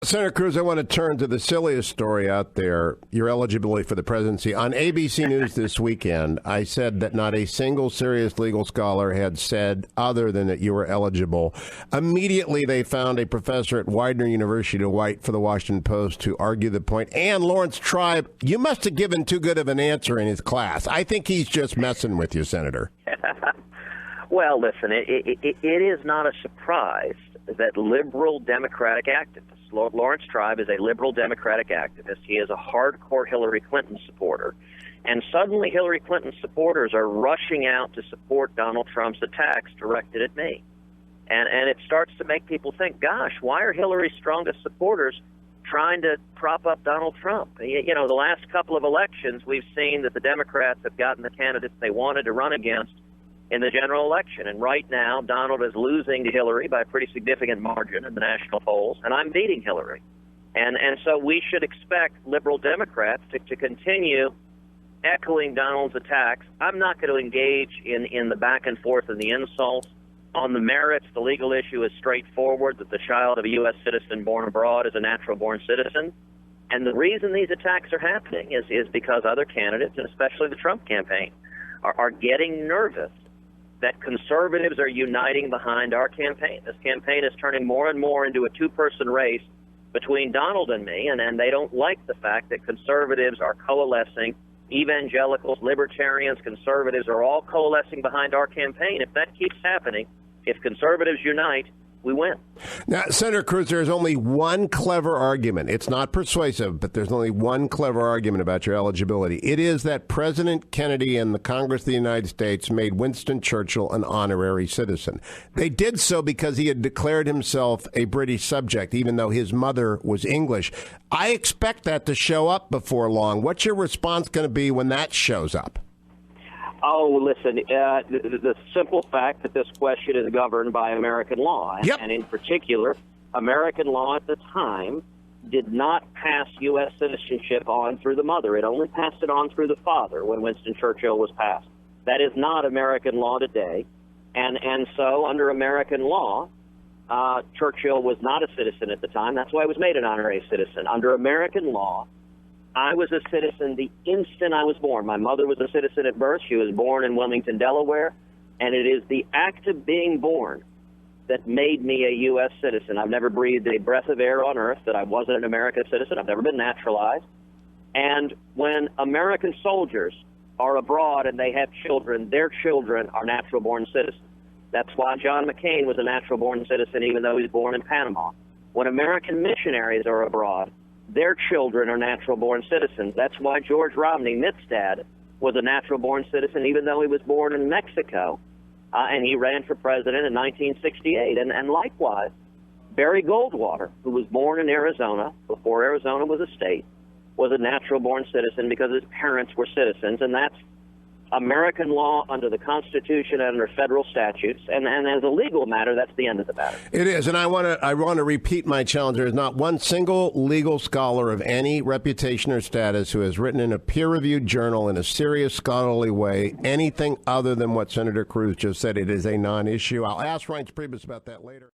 Senator Cruz, I want to turn to the silliest story out there, your eligibility for the presidency. On ABC News this weekend, I said that not a single serious legal scholar had said other than that you were eligible. Immediately, they found a professor at Widener University to write for the Washington Post to argue the point. And Lawrence Tribe, you must have given too good of an answer in his class. I think he's just messing with you, Senator. Well, listen, it is not a surprise that liberal Democratic activists, Lawrence Tribe is a liberal Democratic activist. He is a hardcore Hillary Clinton supporter. And suddenly Hillary Clinton supporters are rushing out to support Donald Trump's attacks directed at me. And it starts to make people think, gosh, why are Hillary's strongest supporters trying to prop up Donald Trump? You know, the last couple of elections, we've seen that the Democrats have gotten the candidates they wanted to run against in the general election. And right now, Donald is losing to Hillary by a pretty significant margin in the national polls, and I'm beating Hillary. And so we should expect liberal Democrats to continue echoing Donald's attacks. I'm not going to engage in the back and forth and the insults. On the merits, the legal issue is straightforward, that the child of a U.S. citizen born abroad is a natural-born citizen. And the reason these attacks are happening is because other candidates, and especially the Trump campaign, are getting nervous that conservatives are uniting behind our campaign. This campaign is turning more and more into a two-person race between Donald and me, and they don't like the fact that conservatives are coalescing. Evangelicals, libertarians, conservatives are all coalescing behind our campaign. If that keeps happening, if conservatives unite, we win. Now, Senator Cruz, there's only one clever argument. It's not persuasive, but there's only one clever argument about your eligibility. It is that President Kennedy and the Congress of the United States made Winston Churchill an honorary citizen. They did so because he had declared himself a British subject, even though his mother was English. I expect that to show up before long. What's your response going to be when that shows up? Oh, listen, the simple fact that this question is governed by American law, and in particular, American law at the time did not pass U.S. citizenship on through the mother. It only passed it on through the father when Winston Churchill was passed. That is not American law today. And so under American law, Churchill was not a citizen at the time. That's why he was made an honorary citizen. Under American law, I was a citizen the instant I was born. My mother was a citizen at birth. She was born in Wilmington, Delaware. And it is the act of being born that made me a U.S. citizen. I've never breathed a breath of air on earth that I wasn't an American citizen. I've never been naturalized. And when American soldiers are abroad and they have children, their children are natural-born citizens. That's why John McCain was a natural-born citizen, even though he was born in Panama. When American missionaries are abroad, their children are natural-born citizens. That's why George Romney, Mitt's dad, was a natural-born citizen, even though he was born in Mexico. And he ran for president in 1968. And likewise, Barry Goldwater, who was born in Arizona before Arizona was a state, was a natural-born citizen because his parents were citizens. And that's American law under the Constitution and under federal statutes, and as a legal matter, that's the end of the matter. It is, and I want to repeat my challenge. There is not one single legal scholar of any reputation or status who has written in a peer-reviewed journal in a serious scholarly way anything other than what Senator Cruz just said. It is a non-issue. I'll ask Reince Priebus about that later.